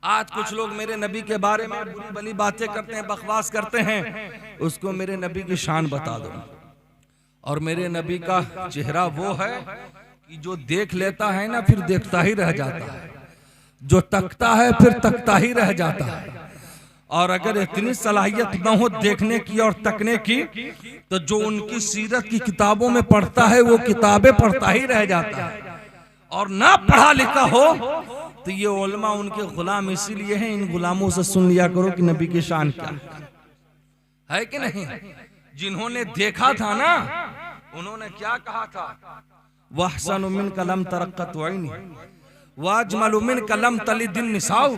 आज कुछ लोग मेरे नबी के बारे में बुरी भली बातें करते हैं, बकवास करते हैं। उसको मेरे नबी की शान बता दो। और मेरे नबी का चेहरा वो है कि जो देख लेता है ना फिर देखता ही रह जाता है, जो तकता है फिर तकता ही रह जाता है। और अगर इतनी सलाहियत न हो देखने की और तकने की, तो जो उनकी सीरत की किताबों में पढ़ता है वो किताबें पढ़ता ही रह जाता है। और ना पढ़ा लिखा हो तो ये उलमा उनके गुलाम इसीलिए हैं। इन गुलामों से सुन लिया करो कि नबी की शान क्या है कि नहीं। जिन्होंने देखा था ना, उन्होंने क्या कहा था, वहसन मिन कलम तरक्कत वैनी वाजमल मिन कलम तलिदिन निसाउ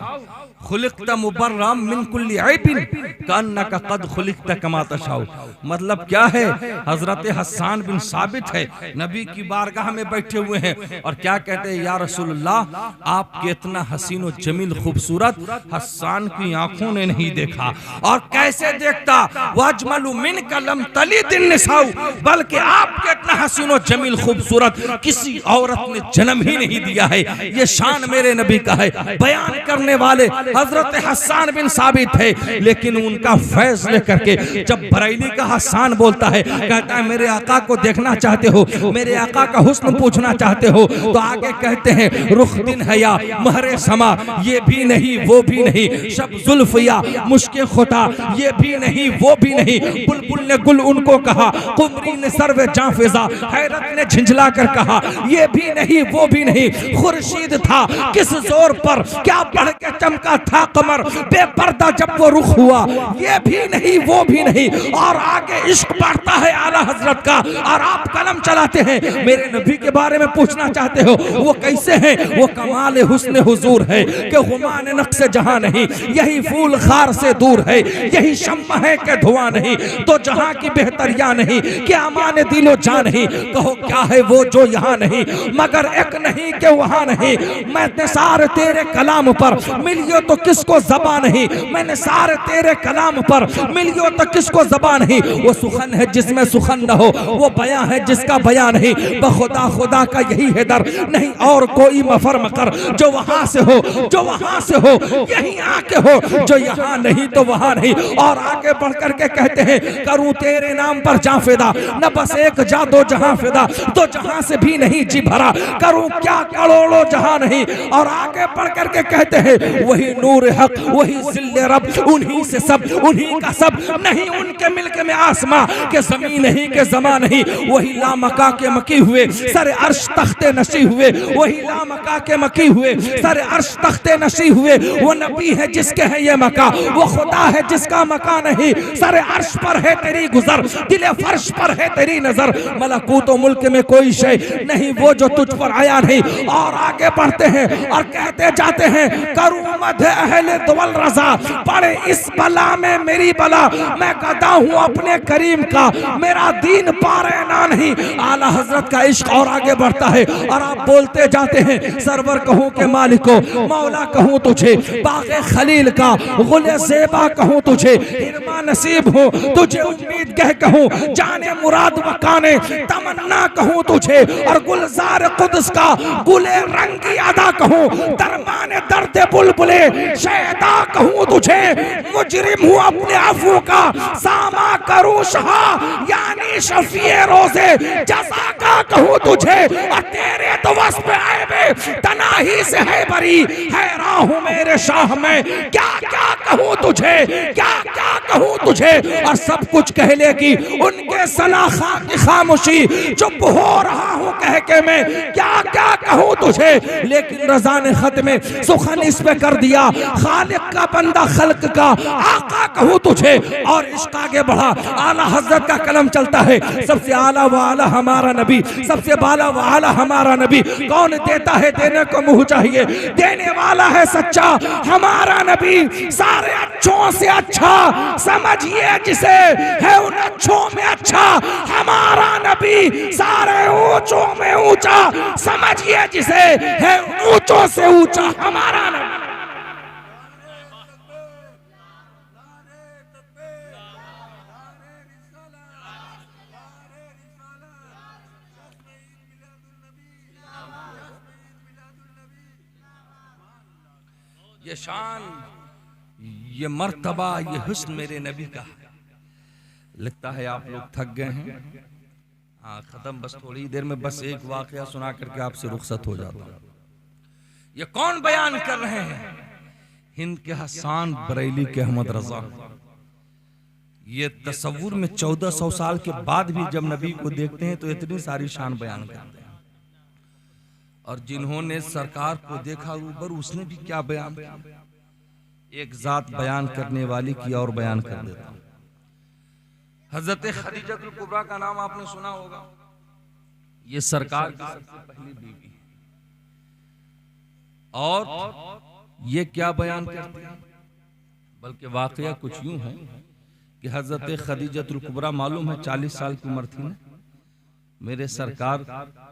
खुलिक़त मुबर्रम मिन कुल्ली ऐबिन कन्नका कद खुलिक़त कमा तशाउ। मतलब क्या है, हजरत हस्सान बिन साबित है, नबी की बारगाह में बैठे हुए हैं और क्या कहते हैं, या रसूलुल्लाह आप कितना हसीन और जमील खूबसूरत हस्सान की आंखों ने नहीं देखा। और कैसे देखता, वाजमल मिन कलम तलिदिन निसाउ, बल्कि आप कितना हसीन और जमील खूबसूरत किसी औरत ने जन्म ही नहीं दिया है। ये शान मेरे नबी का है। बयान करने वाले हजरत हस्सान बिन साबित है, लेकिन उनका फैज लेकर के जब बरेली का हस्सान बोलता है, कहता है मेरे आका को देखना चाहते हो, मेरे आका का हुस्न पूछना चाहते हो, तो आगे कहते हैं रुख दिन है या महरे समा, ये भी नहीं वो भी नहीं, शब जुल्फ या मुश्किल खुता, ये भी नहीं वो भी नहीं। बुलबुल ने गुल उनको कहा, कुमरी ने सर्वे जाफिजा, हैरत ने झिंझला कर कहा, ये भी नहीं वो भी नहीं। खुर्शीद था किस जोर पर क्या बढ़ के चमका था कमर, बेपर्दा जब वो रुख हुआ, ये भी नहीं वो भी नहीं। और आगे इश्क बढ़ता है आला हजरत का, और आप कलम चलाते हैं मेरे नबी के बारे में पूछना चाहते हो वो कैसे हैं। वो कमाल हुस्न हुजूर है कि गुमान नक्श जहां नहीं, यही फूल खार से दूर है, यही शम्मा है कि धुआं नहीं, तो जहां की बेहतरिया नहीं, क्या अमान दिलो जा नहीं। कहो क्या है वो जो यहाँ नहीं, मगर एक नहीं के वहां नहीं। मैं निसार तेरे कलाम पर मिलियो तो किसको ज़बान नहीं, मैं निसार तेरे कलाम पर मिलियो तो किसको ज़बान नहीं। वो सुखन है जिसमें सुखन न हो, वो बयां है जिसका बयां नहीं। बखुदा खुदा का यही है दर, नहीं और कोई मफर मकर। जो वहां से हो जो वहां से हो, यहीं आके हो, जो यहाँ नहीं तो वहां नहीं। और आगे बढ़ करके कहते हैं करूं तेरे नाम पर जा फिदा, न बस एक जा दो जहां फिदा, तो जहां से भी नहीं जी भरा, करूं क्या करोड़ों जहां नहीं। और आगे बढ़ करके कहते हैं वही नूर हक वही जिल्ले रब, उन्हीं से सब उन्हीं का सब, नहीं उनके मिल्क में आसमां के जमीन नहीं के जमा नहीं। वही लामका के मकी हुए सर अर्श तख्ते नशी हुए, वही लामका के मकी हुए सर अर्श तख्ते नशी हुए। वो नबी है जिसके है ये मका, वो खुदा है जिसका मका नहीं। सर अर्श पर है तेरी गुजर, दिले फर्श पर है तेरी नजर, मलकूत मुल्क में कोई शे नहीं वो जो तुझ पर आया नहीं। और आगे बढ़ते हैं और कहते जाते हैं करूं मध अहले दुवल रजा, पड़े इस बला में मेरी बला, मैं गदा हूं अपने करीम का, मेरा दीन पारे ना नहीं। आला हजरत का इश्क और आगे बढ़ता है और आप बोलते जाते हैं सरवर कहूं के मालिको, मौला कहूं तुझे, बाग़े खलील का गुले ज़ेबा कहूं तुझे, हिरमा नसीब हो तुझे उम्मीद कह कहूं, जाने मुराद वकाने तमन्ना कहूं तुझे, और गुलजार कुद्स का गुले रंगी अदा कहूं, दरमाने दर्द बुलबुले शैदा कहूं तुझे। मुजरिम हूं अपने अफू का सामा करूं शहा, यानी शफीए रोजे जज़ा का कहूं तुझे, और तेरे तो वस्फ़ ऐबे तनाही से है बरी, हैरान हूं मेरे शाह में क्या क्या कहूं तुझे, क्या क्या कहूं तुझे। और सब कुछ कह लेगी उनके सलाखा की खामोशी, चुप हो रहा हूं कह के मैं क्या क्या कहूं तुझे। लेकिन रज़ा ने खत में सुखन इस पे कर दिया, खालिक का बंदा खल्क का आका कहूं तुझे। और इश्क आगे बढ़ा, आला हजरत का कलम चलता है, सबसे आला व आला हमारा नबी, सबसे बाला व आला हमारा नबी। कौन देता है देने को मुंह चाहिए, देने वाला है सच्चा हमारा नबी। सारे अच्छों से अच्छा समझिए जिसे, है उन अच्छों में अच्छा हमारा नबी। सारे ऊंचों में ऊंचा समझिए जिसे, है ऊंचों से ऊंचा हमारा नबी। ये शान, ये मर्तबा, ये हुस्न मेरे नबी का है। लगता है आप लोग थक गए हैं। हाँ खत्म, बस थोड़ी देर में बस एक वाकया सुना करके आपसे रुखसत हो जाता हूँ। ये कौन बयान कर रहे हैं? हिंद के हसन बरेली के अहमद रजा। ये तसव्वुर में 1400 साल के बाद भी जब नबी को देखते हैं तो इतनी सारी शान बयान करते हैं। और जिन्होंने सरकार को देखा ऊपर, उसने भी क्या बयान किया। एक जात बयान करने वाली की और बयान कर देता हूं। हजरत खदीजतुल कुबरा का नाम आपने सुना होगा। ये सरकार की सबसे पहली बीवी है। और ये क्या बयान करती है, बल्कि वाकया कुछ यूं है कि हजरत खदीजतुल कुबरा मालूम है 40 साल की उम्र थी ना, मेरे सरकार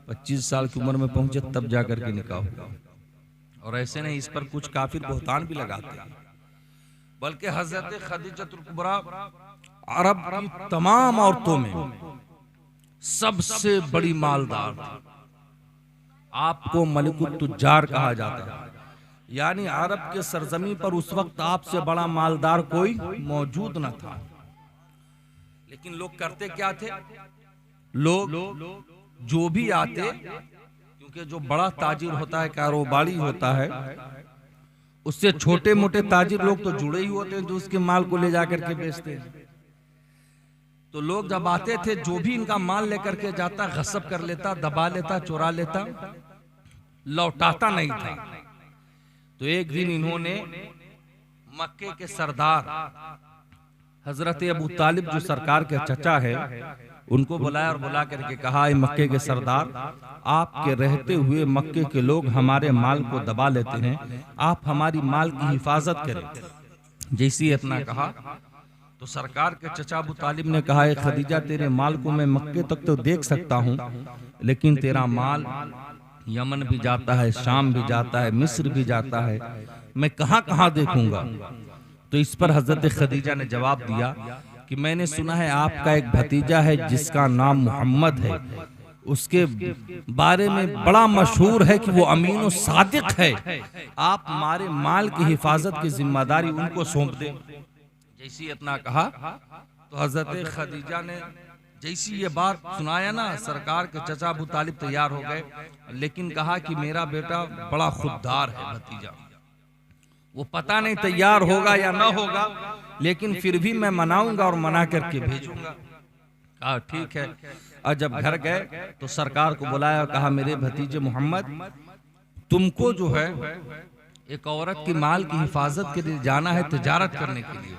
25 साल की उम्र में पहुंचे तब जाकर के निकाह हुआ। और ऐसे नहीं, इस पर कुछ काफिर बहुतान भी लगाते हैं, बल्कि हजरत खदीजतुल कुबरा अरब की तमाम औरतों में सबसे बड़ी मालदार थी। आपको मलिकुत तुज्जार कहा जाता है, यानी अरब के सरजमी पर उस वक्त आपसे बड़ा मालदार कोई मौजूद न था। लेकिन लोग करते क्या थे, लोग जो भी आते, क्योंकि जो बड़ा ताजिर होता है, कारोबारी होता है, उससे छोटे मोटे ताजिर लोग तो जुड़े ही होते हैं जो उसके माल को ले जाकर के बेचते हैं। तो लोग जब आते थे, जो भी इनका माल लेकर के जाता गस्ब कर लेता, दबा लेता, चुरा लेता, लौटाता नहीं था। तो एक दिन इन्होंने मक्के के सरदार हजरत अबू तालिब, जो सरकार के चचा है, उनको बुलाया और बुला करके कहा, मक्के के सरदार, आपके रहते हुए मक्के के लोग हमारे माल को दबा लेते हैं, आप हमारी माल की हिफाजत करें। जैसी इतना कहा तो सरकार के चचा अबू तालिब ने कहा, खदीजा तेरे माल को मैं मक्के तक तो देख सकता हूँ, लेकिन तेरा माल यमन भी जाता है, शाम भी जाता है, मिस्र भी जाता है, मैं कहाँ कहाँ देखूंगा। तो इस पर हजरत खदीजा ने जवाब दिया कि मैंने सुना है आपका एक भतीजा है जिसका नाम मोहम्मद है, उसके बारे में बड़ा मशहूर है कि वो अमीन और सादिक है, आप हमारे माल की हिफाजत की जिम्मेदारी उनको सौंप दे। जैसी इतना कहा तो हजरत खदीजा ने जैसी ये बात सुनाया ना, सरकार के चचा अबू तालिब तैयार हो गए, लेकिन कहा कि मेरा बेटा बड़ा खुददार है भतीजा, वो पता नहीं तैयार होगा या ना होगा, लेकिन फिर भी मैं मनाऊंगा और मना करके भेजूंगा। कहा ठीक है। और जब घर गए तो सरकार को बुलाया और कहा, मेरे भतीजे मोहम्मद, तुमको जो है एक औरत की माल की हिफाजत के लिए जाना है, तिजारत करने के लिए।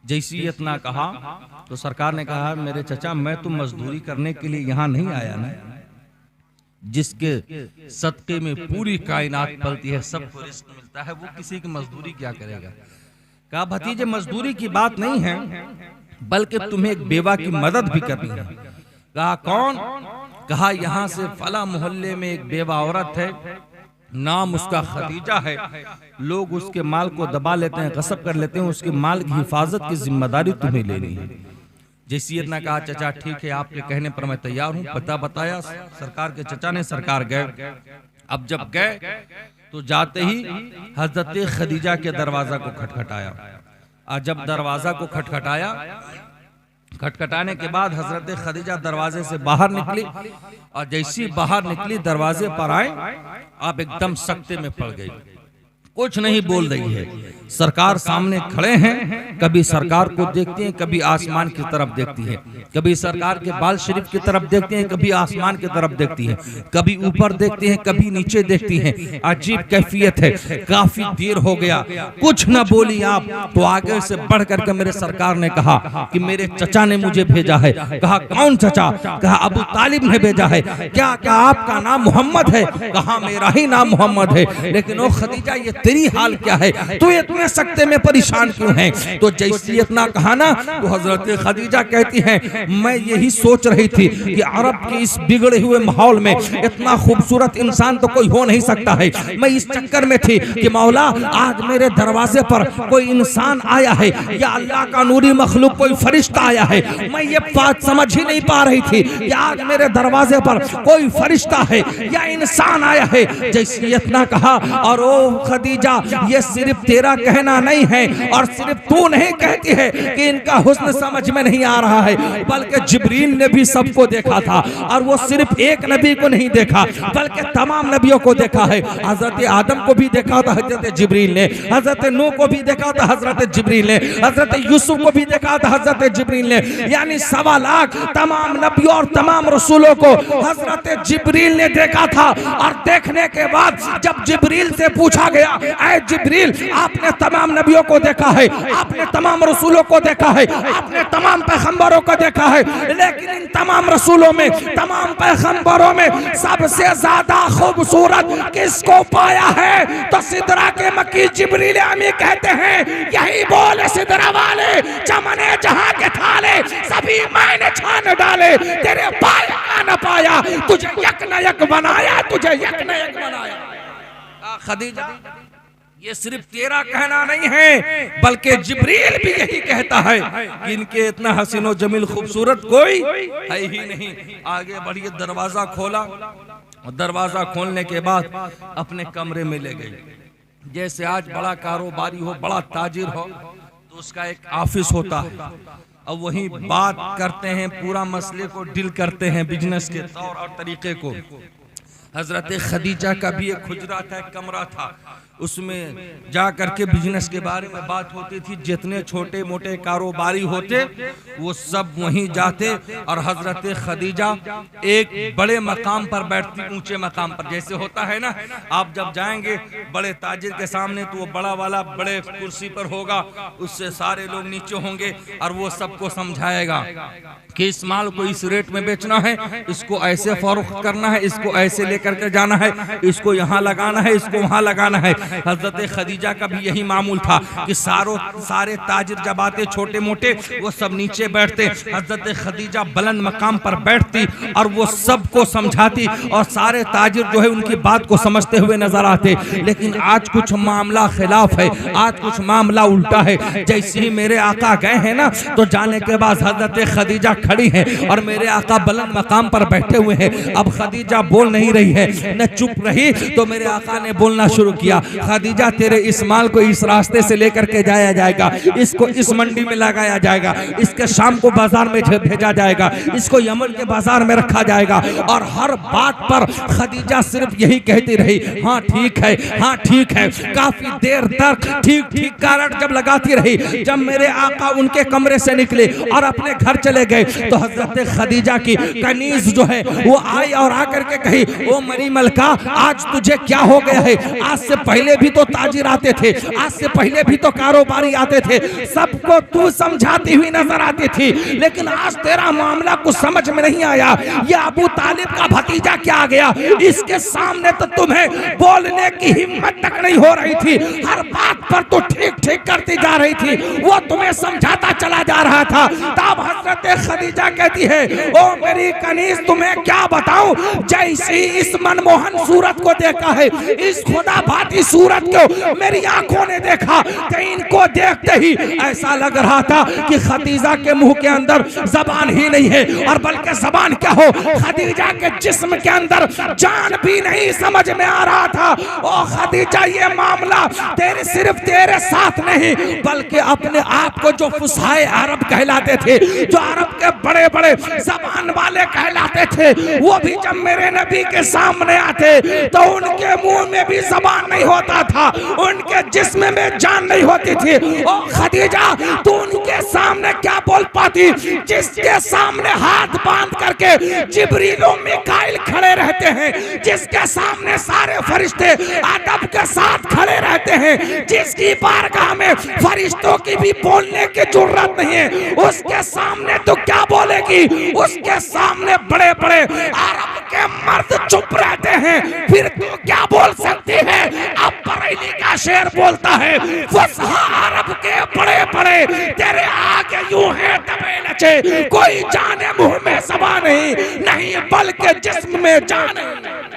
जैसी इतना कहा तो सरकार ने कहा, मेरे चचा, मैं तो मजदूरी करने के लिए यहाँ नहीं आया ना, जिसके सदके में पूरी कायनात पलती है, सबको रिस्क मिलता है, वो किसी की मजदूरी क्या करेगा। कहा भतीजे, मजदूरी की बात नहीं है, बल्कि तुम्हें एक बेवा की मदद भी करनी है। कहा कौन? कहा यहाँ से फला मोहल्ले में एक बेवा औरत है, नाम उसका खदीजा है, लोग उसके माल को दबा लेते हैं, गस्ब कर लेते हैं, उसके माल की हिफाजत की जिम्मेदारी तुम्हें लेनी है। जैसी इतना कहा, चचा ठीक है, आपके कहने पर मैं तैयार हूँ। पता बताया सरकार के चचा ने, सरकार गए। अब जब गए तो जाते ही हजरत खदीजा के दरवाजा को खटखटाया। और जब दरवाजा को खटखटाया, खटखटाने के बाद हजरत खदीजा दरवाजे से बाहर निकली, और जैसी बाहर निकली दरवाजे पर आए, आप एकदम सकते में पड़ गई, कुछ नहीं बोल रही है। सरकार सामने खड़े हैं, कभी सरकार को देखती हैं, कभी आसमान की तरफ देखती है, कभी सरकार के बाल शरीफ की तरफ देखती हैं, कभी आसमान की तरफ देखती हैं, कभी ऊपर देखती हैं, कभी नीचे देखती हैं। अजीब कैफियत है। काफी देर हो गया, कुछ न बोली आप, तो आगे से बढ़ करके मेरे सरकार ने कहा कि मेरे चचा ने मुझे भेजा है। कहा कौन चचा? कहा अबू तालिब ने भेजा है। क्या क्या आपका नाम मोहम्मद है? कहा मेरा ही नाम मोहम्मद है। लेकिन ओ खदीजा, ये तेरी हाल क्या है? तू इतना इतने सकते में परेशान क्यों हैं? तो जैसे इतना कहा ना तो हजरत खदीजा कहती हैं मैं यही सोच रही थी कि अरब के इस बिगड़े हुए माहौल में इतना खूबसूरत इंसान तो कोई हो नहीं सकता है। मैं इस चक्कर में थी कि मौला आज मेरे दरवाजे पर कोई इंसान आया है या अल्लाह का नूरी मखलूक कोई फरिश्ता आया है। मैं ये बात समझ ही नहीं पा रही थी कि आज मेरे दरवाजे पर कोई फरिश्ता है या इंसान आया है। जैसे इतना कहा और ओ खदीजा ये सिर्फ तेरा कहना नहीं है और सिर्फ तू नहीं कहती है कि इनका हुस्न समझ में नहीं आ रहा है, बल्कि जिब्रील ने भी सबको देखा था और वो सिर्फ एक नबी को नहीं देखा बल्कि तमाम नबियों को देखा है। हजरत आदम को भी देखा था हजरत जिब्रील ने, हजरत नूह को भी देखा था हजरत जिब्रील ने, हजरत यूसुफ को भी देखा था हजरत जिब्रील ने। यानी 1.25 लाख तमाम नबियों और तमाम रसूलों को हजरत जिब्रील ने देखा था। और देखने के बाद जब जिब्रील से पूछा गया ऐ जिब्रील आपने तमाम नबियों को देखा है, आपने तमाम रसूलों को देखा है, आपने तमाम पैगंबरों को देखा है, लेकिन इन तमाम रसूलों में तमाम पैगंबरों में सबसे ज्यादा खूबसूरत किसको पाया है? तो सिदरा के मक्की जिब्रील अमी कहते हैं यही बोले सिदरा वाले चमने जहां के थाले सभी मैंने छान डाले, तेरे पाया का न पाया, तुझे यक न यक बनाया, तुझे यक न यक बनाया। खदीजा ये सिर्फ तेरा कहना नहीं है बल्कि जिब्रील भी यही कहता है कि इनके इतना हसीनो जमील खूबसूरत कोई है ही नहीं। आगे बढ़िए, दरवाजा खोला और दरवाजा खोलने के बाद अपने कमरे में ले गए। जैसे आज बड़ा कारोबारी हो, बड़ा ताजिर हो तो उसका एक ऑफिस होता है, अब वही बात करते हैं, पूरा मसले को डील करते हैं, बिजनेस के तौर और तरीके को। हजरत खदीजा का भी एक हुजरा था, एक कमरा था, उसमें जा करके बिजनेस के बारे में बात होती थी। जितने छोटे मोटे कारोबारी होते वो सब वहीं जाते और हजरत खदीजा एक बड़े मकाम पर बैठती, ऊंचे मकाम पर। जैसे होता है ना, आप जब जाएंगे बड़े ताजिर के सामने तो वो बड़ा वाला बड़े कुर्सी पर होगा, उससे सारे लोग नीचे होंगे और वो सबको समझाएगा कि इस माल को इस रेट में बेचना है, इसको ऐसे फरोख्त करना है, इसको ऐसे लेकर के जाना है, इसको यहाँ लगाना है, इसको वहाँ लगाना है। हजरत खदीजा का भी यही मामूल था कि सारे ताजिर जब आते छोटे मोटे वो सब नीचे बैठते, हजरत खदीजा बुलंद मकाम पर बैठती और वो सबको समझाती और सारे ताजिर जो है उनकी बात को समझते हुए नजर आते। लेकिन आज कुछ मामला खिलाफ है, आज कुछ मामला उल्टा है। जैसे ही मेरे आका गए हैं ना तो जाने के बाद हजरत खदीजा खड़ी है और मेरे आका बुलंद मकाम पर बैठे हुए हैं। अब खदीजा बोल नहीं रही है, न चुप रही तो मेरे आका ने बोलना शुरू किया, खदीजा तेरे इस माल को इस रास्ते से लेकर के जाया जाएगा, इसको इस मंडी में लगाया जाएगा, इसके शाम को बाजार में भेजा जाएगा, इसको यमन के बाजार में रखा जाएगा। और हर बात पर खदीजा सिर्फ यही कहती रही, हाँ ठीक है, हाँ ठीक है। काफी देर तक ठीक ठीक कारण जब लगाती रही। जब मेरे आका उनके कमरे से निकले और अपने घर चले गए तो हजरत खदीजा की कनीज जो है वो आई और आकर के कही, ओ मरी मलका आज तुझे क्या हो गया है? आज से पहले भी तो ताजिर आते थे, आज से पहले भी तो कारोबारी आते थे, सबको तू समझाती हुई नजर आती थी, लेकिन आज तेरा मामला कुछ समझ में नहीं आया। ये अबू तालिब का भतीजा क्या आ गया, इसके सामने तो तुम्हें बोलने की हिम्मत तक नहीं हो रही थी, हर बात पर तो ठीक ठीक करती जा रही थी, वो तुम्हें समझाता चला जा रहा था। तब हजरत खदीजा कहती है, ओ मेरी कनीज तुम्हें क्या बताऊं, जैसे ही इस मनमोहन सूरत को देखा है, इस खुदा भाती सूरत को मेरी आंखों ने देखा कि इनको देखते ही ऐसा लग रहा था कि खदीजा के मुंह के अंदर जबान ही नहीं है, और बल्कि जबान क्या हो, खदीजा के जिस्म के अंदर जान भी नहीं समझ में आ रहा था। ओ खदीजा ये मामला सिर्फ तेरे साथ नहीं बल्कि अपने आप को जो फुसहाए अरब कहलाते थे, जो अरब के बड़े बड़े जबान वाले कहलाते थे, वो भी जब मेरे नबी के सामने आते तो उनके मुंह में भी जबान नहीं होता था, उनके जिस्म में जान नहीं होती थी। ओ खदीजा तू उनके सामने क्या बोल पाती, जिसके सामने हाथ बांध करके जिब्रील और मिकाईल खड़े रहते हैं, जिसके सामने सारे फरिश्ते अदब के साथ खड़े रहते हैं, जिसकी बारगाह में फरिश्तों की भी बोलने की जरूरत नहीं है, उसके सामने तो क्या बोलेगी? उसके सामने बड़े बड़े अरब के मर्द चुप रहते हैं, फिर तू क्या बोल सकती है? अब जुवैनी का शेर बोलता है, फसहा अरब के बड़े बड़े तेरे आगे यूं है दबे नचे, कोई जाने मुंह में ज़बान नहीं, नहीं बल्कि जिस्म में जान है।